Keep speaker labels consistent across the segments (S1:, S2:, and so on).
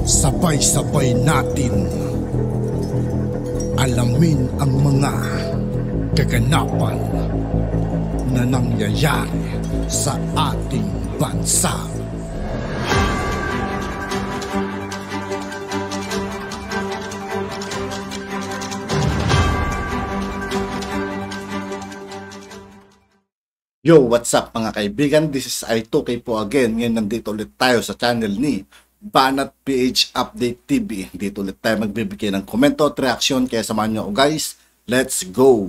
S1: Sabay-sabay natin alamin ang mga kaganapan na nangyayari sa ating bansa.
S2: Yo, what's up mga kaibigan? This is I2K po again. Ngayon nandito ulit tayo sa channel ni Banat PH Update TV. Dito ulit tayo magbibigay ng komento at reaksyon. Kaya samahan nyo ako guys. Let's go!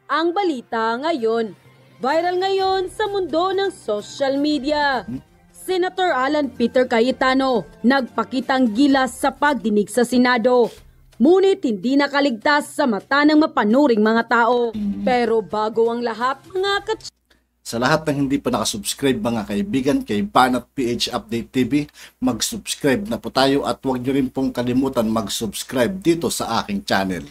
S3: Ang balita ngayon. Viral ngayon sa mundo ng social media. Senator Alan Peter Cayetano nagpakitang gilas sa pagdinig sa Senado. Ngunit hindi nakaligtas sa mata ng mapanuring mga tao. Pero bago ang lahat, mga
S2: sa lahat ng hindi pa nakasubscribe mga kaibigan kay Banat PH Update TV, mag-subscribe na po tayo at huwag nyo rin pong kalimutan mag-subscribe dito sa aking channel.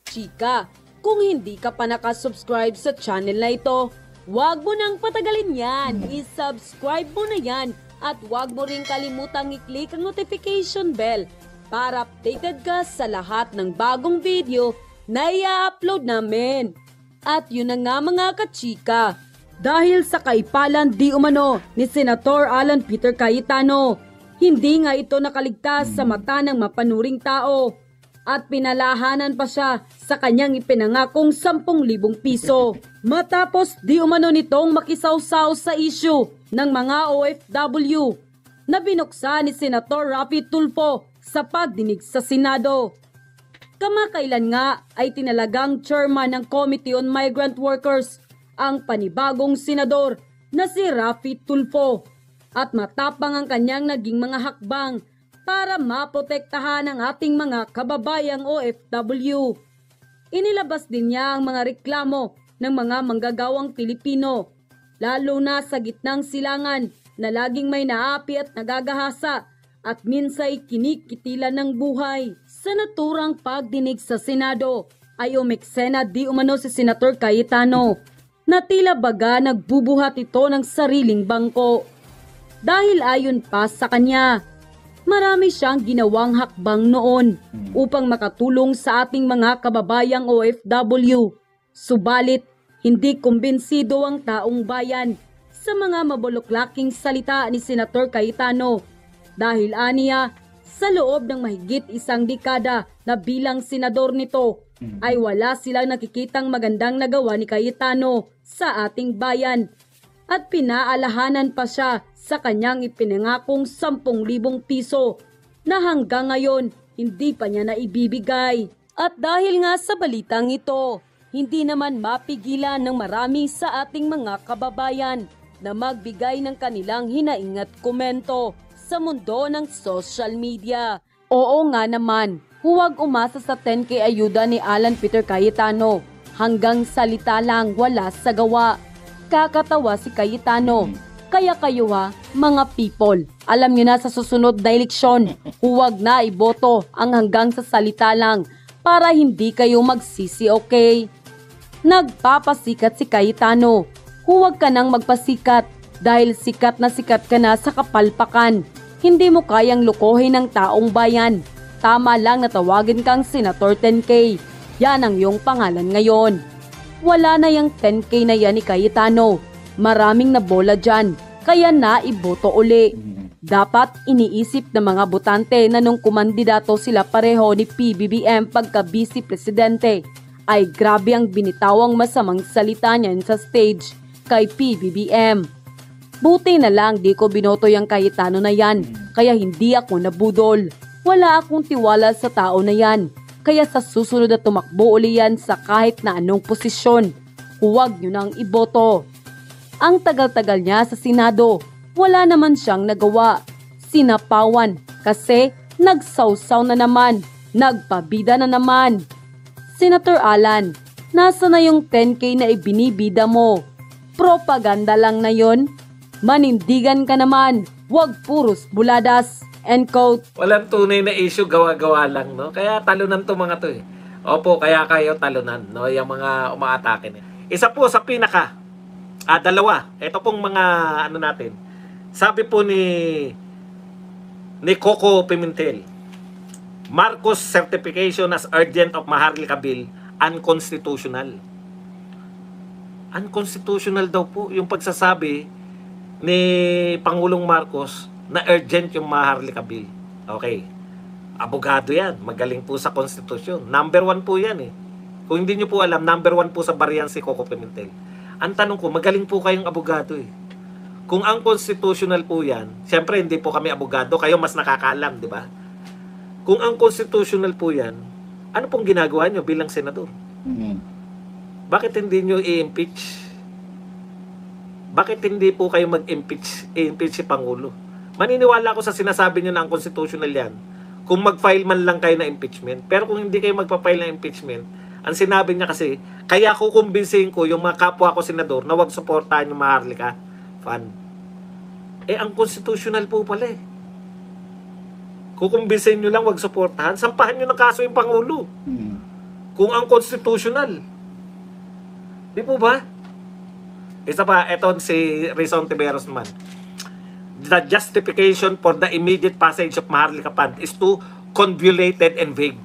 S3: Chika, kung hindi ka pa nakasubscribe sa channel na ito, huwag mo nang patagalin yan. I-subscribe mo na yan at huwag mo rin kalimutang i-click ang notification bell para updated ka sa lahat ng bagong video na i-upload namin. At yun na nga mga kachika, dahil sa kaipalan di umano ni Senator Alan Peter Cayetano, hindi nga ito nakaligtas sa mata ng mapanuring tao at pinalahanan pa siya sa kanyang ipinangakong 10,000 piso. Matapos di umano nitong makisawsaw sa issue ng mga OFW na binuksan ni Senator Raffy Tulfo sa pagdinig sa Senado. Kamakailan nga ay tinalagang chairman ng Committee on Migrant Workers ang panibagong senador na si Raffy Tulfo at matapang ang kanyang naging mga hakbang para maprotektahan ang ating mga kababayang OFW. Inilabas din niya ang mga reklamo ng mga manggagawang Pilipino, lalo na sa gitnang silangan na laging may naapi at nagagahasa at minsay kinikitilan ng buhay. Sa naturang pagdinig sa Senado ay umeksena di umano si Senator Cayetano na tila baga nagbubuhat ito ng sariling bangko. Dahil ayon pa sa kanya, marami siyang ginawang hakbang noon upang makatulong sa ating mga kababayang OFW. Subalit, hindi kumbinsido ang taong bayan sa mga mabuluklaking salita ni Senator Cayetano. Dahil aniya, sa loob ng mahigit 1 dekada na bilang senador nito, ay wala silang nakikitang magandang nagawa ni Cayetano sa ating bayan. At pinaalahanan pa siya sa kanyang ipinangakong 10,000 piso na hanggang ngayon hindi pa niya naibibigay. At dahil nga sa balitang ito, hindi naman mapigilan ng marami sa ating mga kababayan na magbigay ng kanilang hinaing at komento sa mundo ng social media. Oo nga naman, huwag umasa sa 10K ayuda ni Alan Peter Cayetano. Hanggang salita lang, wala sa gawa. Kakatawa si Cayetano. Kaya kayo mga people, alam nyo na sa susunod na eleksyon, huwag na iboto ang hanggang sa salita lang para hindi kayo magsisi, okay? Nagpapasikat si Cayetano. Huwag ka nang magpasikat dahil sikat na sikat ka na sa kapalpakan. Hindi mo kayang lukohin ng taong bayan. Tama lang na tawagin kang Senator 10K. Yan ang iyong pangalan ngayon. Wala na yung 10K na yan ni Cayetano. Maraming nabola dyan, kaya naiboto uli. Dapat iniisip ng mga botante na nung kumandidato sila pareho ni PBBM pagka-vice presidente, ay grabe ang binitawang masamang salita niyan sa stage kay PBBM. Buti na lang di ko binoto yung Cayetano na yan, kaya hindi ako nabudol. Wala akong tiwala sa tao na yan, kaya sa susunod na tumakbo uli yan sa kahit na anong posisyon, huwag nyo nang iboto. Ang tagal-tagal niya sa Senado, wala naman siyang nagawa. Sinapawan kasi nagsawsaw na naman, nagpabida na naman. Senator Alan, nasa na yung 10K na ibinibida mo? Propaganda lang na yon? Manindigan ka naman, wag puros buladas. End quote.
S4: Walang tunay na issue, gawa-gawa lang, no? Kaya talunan to mga to eh. Opo, kaya kayo talunan, no? Yung mga umaatake niya. Isa po sa pinaka, dalawa. Ito pong mga, ano natin. Sabi po ni ni Coco Pimentel. Marcos certification as urgent of Maharlika Bill unconstitutional. Unconstitutional daw po yung pagsasabi ni Pangulong Marcos na urgent yung Maharlika Bill. Okay. Abogado yan. Magaling po sa konstitusyon. Number 1 po yan eh. Kung hindi nyo po alam, number 1 po sa bariyan si Coco Pimentel. Ang tanong ko, magaling po kayong abogado eh. Kung ang constitutional po yan, siyempre hindi po kami abogado, kayo mas nakakaalam, di ba? Kung ang constitutional po yan, ano pong ginagawa nyo bilang senador? Bakit hindi nyo i-impeach? Bakit hindi po kayo mag-impeach si Pangulo? Maniniwala ako sa sinasabi nyo na ang constitutional yan, kung mag-file man lang kayo na impeachment. Pero kung hindi kayo magpa-file na impeachment, ang sinabi niya kasi, kaya kukumbinsihin ko yung mga kapwa ko senador na wag suportahan yung Maharlika Fund. Ang constitutional po pala eh. Kukumbinsihin nyo lang wag suportahan, sampahan nyo ng kaso yung Pangulo. Kung ang constitutional. Di po ba? Isa pa, eto si Rizon Tiberos naman. The justification for the immediate passage of Maharlika Fund is too convoluted and vague.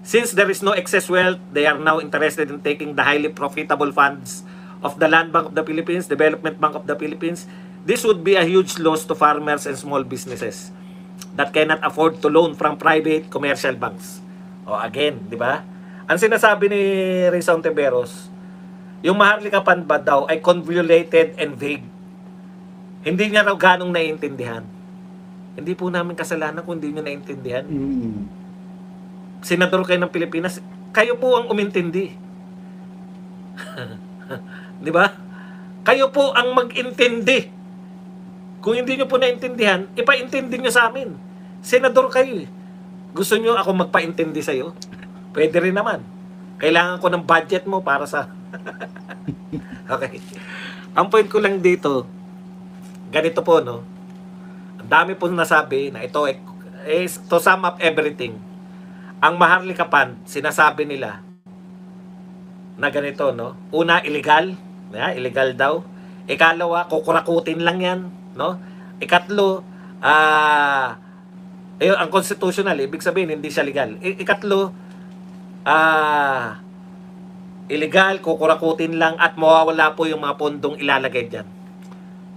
S4: Since there is no excess wealth, they are now interested in taking the highly profitable funds of the Land Bank of the Philippines, Development Bank of the Philippines. This would be a huge loss to farmers and small businesses that cannot afford to loan from private commercial banks. O again, di ba? Ang sinasabi ni Rizon Tiberos, yung Maharlika Fund ba daw ay convoluted and vague. Hindi niya raw ganong naiintindihan. Hindi po namin kasalanan kung hindi nyo naiintindihan. Senador kayo ng Pilipinas, kayo po ang umintindi. Di ba? Kayo po ang mag-intindi. Kung hindi nyo po naintindihan, ipaintindi nyo sa amin. Senador kayo eh. Gusto nyo ako magpaintindi sa'yo? Pwede rin naman. Kailangan ko ng budget mo para sa... Okay. Ang point ko lang dito, ganito po, no? Ang dami po nasabi na ito is to sum up everything. Ang Maharlika Fund, sinasabi nila na ganito, no? Una, illegal. Illegal daw. Ikalawa, kukurakutin lang yan, no? Ikatlo, ang constitutional, ibig sabihin, hindi siya legal. Ikatlo, illegal, kukurakutin lang at mawawala po yung mga pondong ilalagay dyan.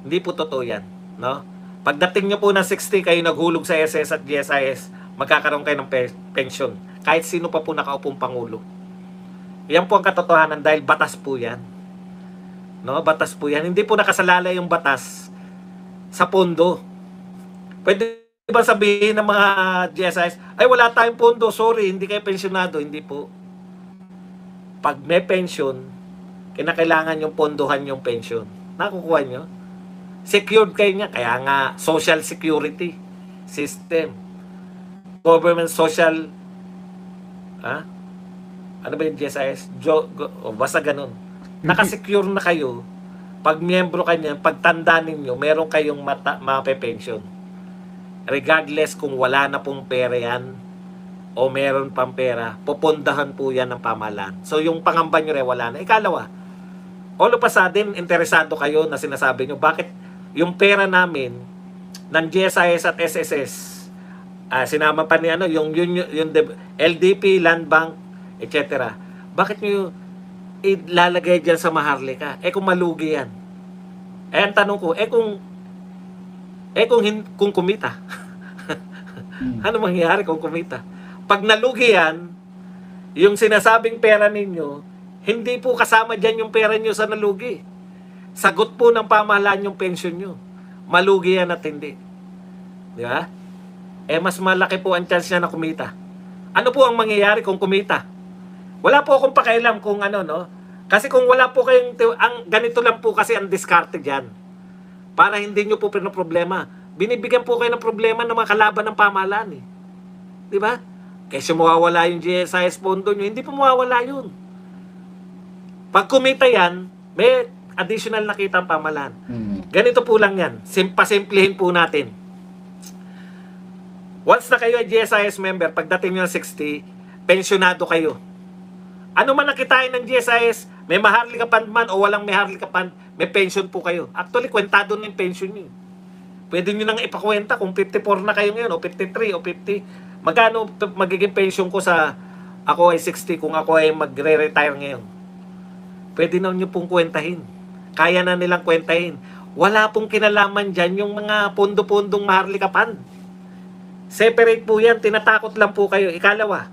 S4: Hindi po totoo yan, no? Pagdating nyo po ng 60, kayo naghulog sa SS at GSIS, magkakaroon kayo ng pension. Kahit sino pa po nakaupong Pangulo. Yan po ang katotohanan dahil batas po yan. No? Batas po yan. Hindi po nakasalalay yung batas sa pondo. Pwede ba sabihin ng mga GSIS, ay wala tayong pondo, sorry, hindi kayo pensionado. Hindi po. Pag may pension, kinakailangan yung pondohan yung pension. Nakukuha nyo? Secured kayo niya. Kaya nga, social security system. Government social, ano ba yung GSIS? Basta ganun. Nakasecure na kayo. Pag miyembro kayo, pagtanda ninyo, meron kayong mape-pension. Regardless kung wala na pong pera yan o meron pang pera, pupundahan po yan ng pamahalaan. So yung pangamba nyo rin, wala na. Ikalawa, all of a sudden, interesado kayo na sinasabi nyo, bakit yung pera namin ng GSIS at SSS, sinama pa ni yung LDP, Land Bank, etc. Bakit nyo ilalagay dyan sa Maharlika? Kung malugi yan. Ang tanong ko, kung kumita. Ano mangyayari kung kumita? Pag nalugi yan, yung sinasabing pera ninyo, hindi po kasama dyan yung pera nyo sa nalugi. Sagot po ng pamahalaan yung pension nyo. Malugi yan at hindi. Di ba? Mas malaki po ang chance niya na kumita. Ano po ang mangyayari kung kumita? Wala po akong pakialam kung ano, no? Kasi kung wala po kayong, ganito lang po kasi ang diskarte dyan. Para hindi nyo po pinoproblema. Binibigyan po kayo ng problema ng mga kalaban ng pamahalaan, eh. Di ba? Kasi mawawala yung GSIS pondo nyo, hindi po mawawala yun. Pag kumita yan, may additional na kita ang pamahalaan. Ganito po lang yan. Pasimplihin po natin. Once na kayo ay GSIS member, pagdating nyo ng 60, pensionado kayo. Ano man nakitain ng GSIS, may Maharlika Fund man o walang Maharlika Fund, may pension po kayo. Actually, kwentado na yung pension nyo. Pwede nyo nang ipakwenta kung 54 na kayo ngayon, o 53, o 50. Magkano magiging pension ko sa ako ay 60 kung ako ay magre-retire ngayon. Pwede na nyo pong kwentahin. Kaya na nilang kwentahin. Wala pong kinalaman dyan yung mga pondo-pondong Maharlika Fund. Separate po yan. Tinatakot lang po kayo. Ikalawa,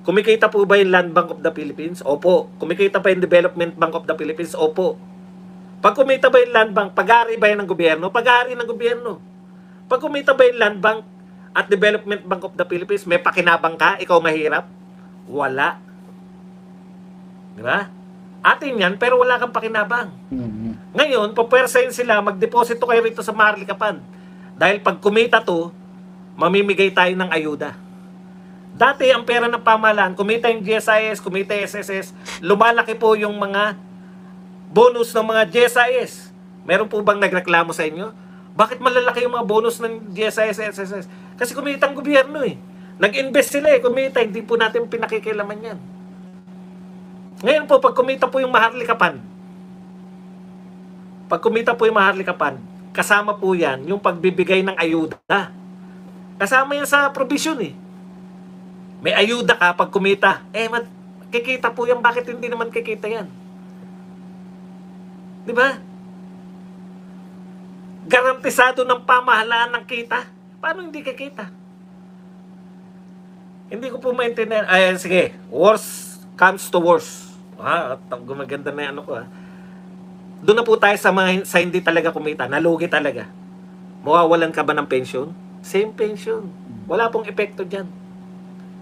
S4: kumikita po ba yung Land Bank of the Philippines? Opo. Kumikita pa yung Development Bank of the Philippines? Opo. Pag kumita ba yung Land Bank, pag-aari ba yan ng gobyerno? Pag-aari ng gobyerno. Pag kumita ba yung Land Bank at Development Bank of the Philippines, may pakinabang ka? Ikaw mahirap? Wala. Di ba? Atin yan, pero wala kang pakinabang. Ngayon, papwersahin sila, magdeposito kayo rito sa Maharlika Fund. Dahil pag kumita to, mamimigay tayo ng ayuda. Dati, ang pera ng pamahalaan, kumita yung GSIS, kumita yung SSS, lumalaki po yung mga bonus ng mga GSIS. Meron po bang nagreklamo sa inyo? Bakit malalaki yung mga bonus ng GSIS, SSS? Kasi kumita ang gobyerno eh. Nag-invest sila eh, kumita, hindi po natin pinakikilaman yan. Ngayon po, pag kumita po yung Maharlika Fund, kasama po yan yung pagbibigay ng ayuda. Kasama yan sa provision eh. May ayuda ka pag kumita. Kikita po yan. Bakit hindi naman kikita yan? Di ba? Garantisado ng pamahalaan ng kita. Paano hindi kikita? Hindi ko po maintindihan. Sige. Worst comes to worst. Gumaganda na yan ko. Doon na po tayo sa hindi talaga kumita. Nalugi talaga. Mawawalan ka ba ng pension? Same pension. Wala pong epekto dyan.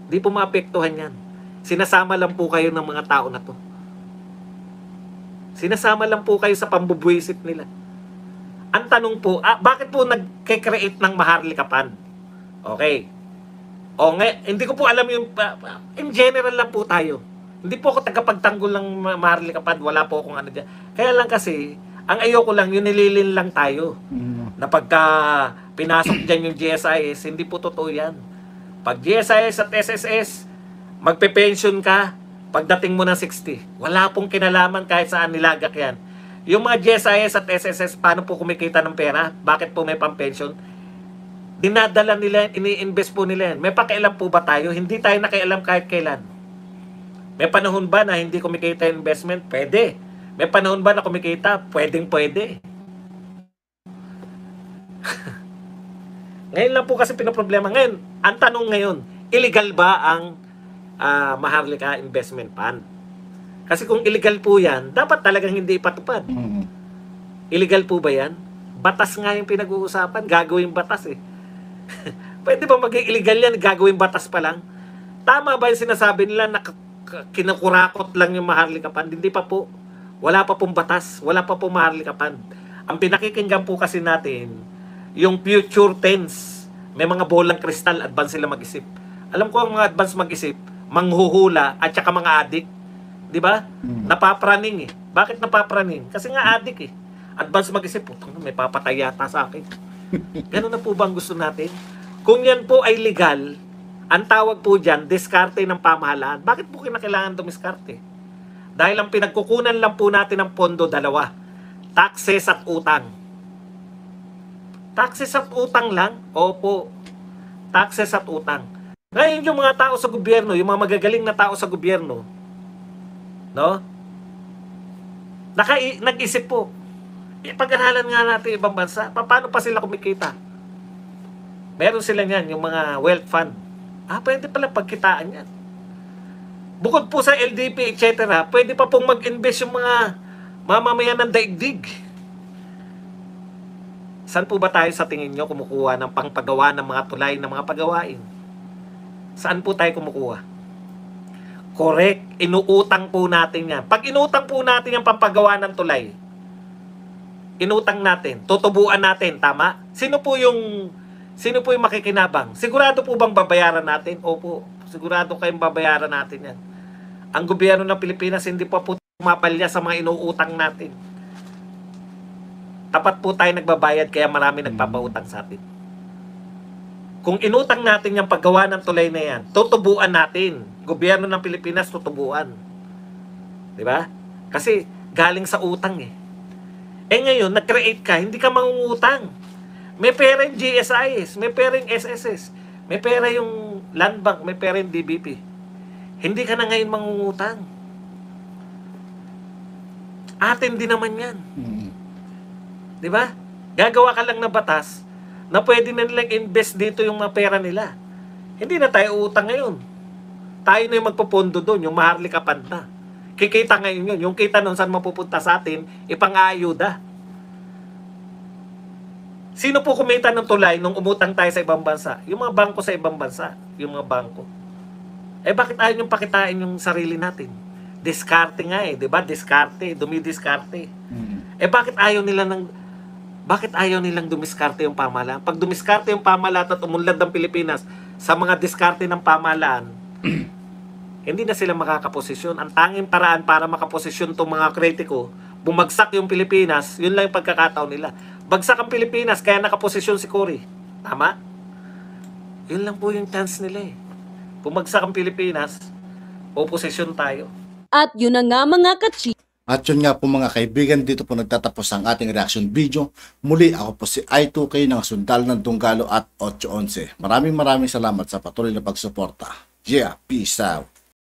S4: Di po maapektuhan yan. Sinasama lang po kayo ng mga tao na to. Sinasama lang po kayo sa pambubuisit nila. Ang tanong po, bakit po nag-create ng Maharlika Fund? Okay. Hindi ko po alam yung, in general lang po tayo. Hindi po ako tagapagtanggol ng Maharlika Fund. Wala po akong ano dyan. Kaya lang kasi, ang ayoko lang, yung nililin lang tayo. Na pagka pinasok dyan yung GSIS, hindi po totoo yan. Pag GSIS at SSS, magpe-pension ka, pagdating mo ng 60. Wala pong kinalaman kahit saan nilagak yan. Yung mga GSIS at SSS, paano po kumikita ng pera? Bakit po may pang-pension? Dinadala nila, ini-invest po nila yan. May pakialam po ba tayo? Hindi tayo nakialam kahit kailan. May panahon ba na hindi kumikita yung investment? Pwede. May panahon ba na kumikita? Pwede. Ngayon lang po kasi pinaproblema. Ngayon, ang tanong ngayon, illegal ba ang Maharlika Investment Fund? Kasi kung illegal po yan, dapat talagang hindi ipatupad. Illegal po ba yan? Batas nga yung pinag-uusapan. Gagawin batas eh. Pwede ba maging illegal yan? Gagawin batas pa lang? Tama ba yung sinasabi nila na kinukurakot lang yung Maharlika Fund? Hindi pa po. Wala pa pong batas. Wala pa pong Maharlika Fund. Ang pinakikinggan po kasi natin, yung future tense. May mga bolang kristal, advance sila mag-isip. Alam ko ang mga advance mag-isip, manghuhula at saka mga adik. Di ba? Napapraning eh. Bakit napapraning? Kasi nga adik eh. Advance mag-isip, putang may papatay yata sa akin. Ganun na po ba ang gusto natin? Kung yan po ay legal, ang tawag po dyan, diskarte ng pamahalaan. Bakit po kinakailangan dumiskarte? Dahil ang pinagkukunan lang po natin ng pondo, dalawa. Taxes at utang. Taxes at utang lang? Opo. Taxes at utang. Ngayon yung mga tao sa gobyerno, yung mga magagaling na tao sa gobyerno, no? Nag-isip po. Pag-aralan nga natin ibang bansa, paano pa sila kumikita? Meron sila niyan, yung mga wealth fund. Pwede pala pagkitaan yan. Bukod po sa LDP, etc., pwede pa pong mag-invest yung mga mamamayan ng daigdig. Saan po ba tayo sa tingin nyo kumukuha ng pangpagawa ng mga tulay ng mga pagawain? Saan po tayo kumukuha? Correct. Inuutang po natin yan. Pag inutang po natin yung pampagawa ng tulay, inutang natin, tutubuan natin, tama? Sino po yung makikinabang? Sigurado po bang babayaran natin? Opo, sigurado kayong babayaran natin yan. Ang gobyerno ng Pilipinas hindi pa po mapalya sa mga inuutang natin. Tapat po tayo nagbabayad kaya marami nagpapautang sa atin. Kung inutang natin yung paggawa ng tulay na yan, tutubuan natin. Gobyerno ng Pilipinas tutubuan. Di ba? Kasi galing sa utang eh. Ngayon, nag-create ka, hindi ka mangungutang. May pera yung GSIS, may pera yung SSS, may pera yung Land Bank, may pera yung DBP. Hindi ka na ngayon mangungutang. Atin din naman yan. Di ba? Gagawa ka lang ng batas na pwede na nilang invest dito yung mga pera nila. Hindi na tayo utang ngayon. Tayo na yung magpupondo doon, yung Maharlika Fund na. Kikita ngayon yun. Yung kita nun saan mapupunta sa atin, ipang-aayuda. Sino po kumita ng tulay nung umutang tayo sa ibang bansa? Yung mga bangko sa ibang bansa. Yung mga bangko. Eh bakit ayaw yung pakitain yung sarili natin? Diskarte nga eh, 'di ba? Diskarte, dumidiskarte. Eh bakit ayaw nilang dumiskarte yung pamahalaan? Pag dumiskarte yung pamahalaan at umunlad ng Pilipinas sa mga diskarte ng pamahalaan, hindi na sila makakaposisyon. Ang tanging paraan para makaposisyon tong mga kritiko, bumagsak yung Pilipinas, yun lang yung pagkakataon nila. Bagsak ang Pilipinas, kaya nakaposisyon si Cory. Tama? Yun lang po yung chance nila eh. Bumagsak ang Pilipinas, oposisyon tayo.
S3: At yun na nga mga kachi.
S2: At yun nga po mga kaibigan, dito po nagtatapos ang ating reaction video. Muli ako po si I2K ng Sundalo ng Dunggalo at 811. Maraming salamat sa patuloy na pagsuporta. Yeah, peace out.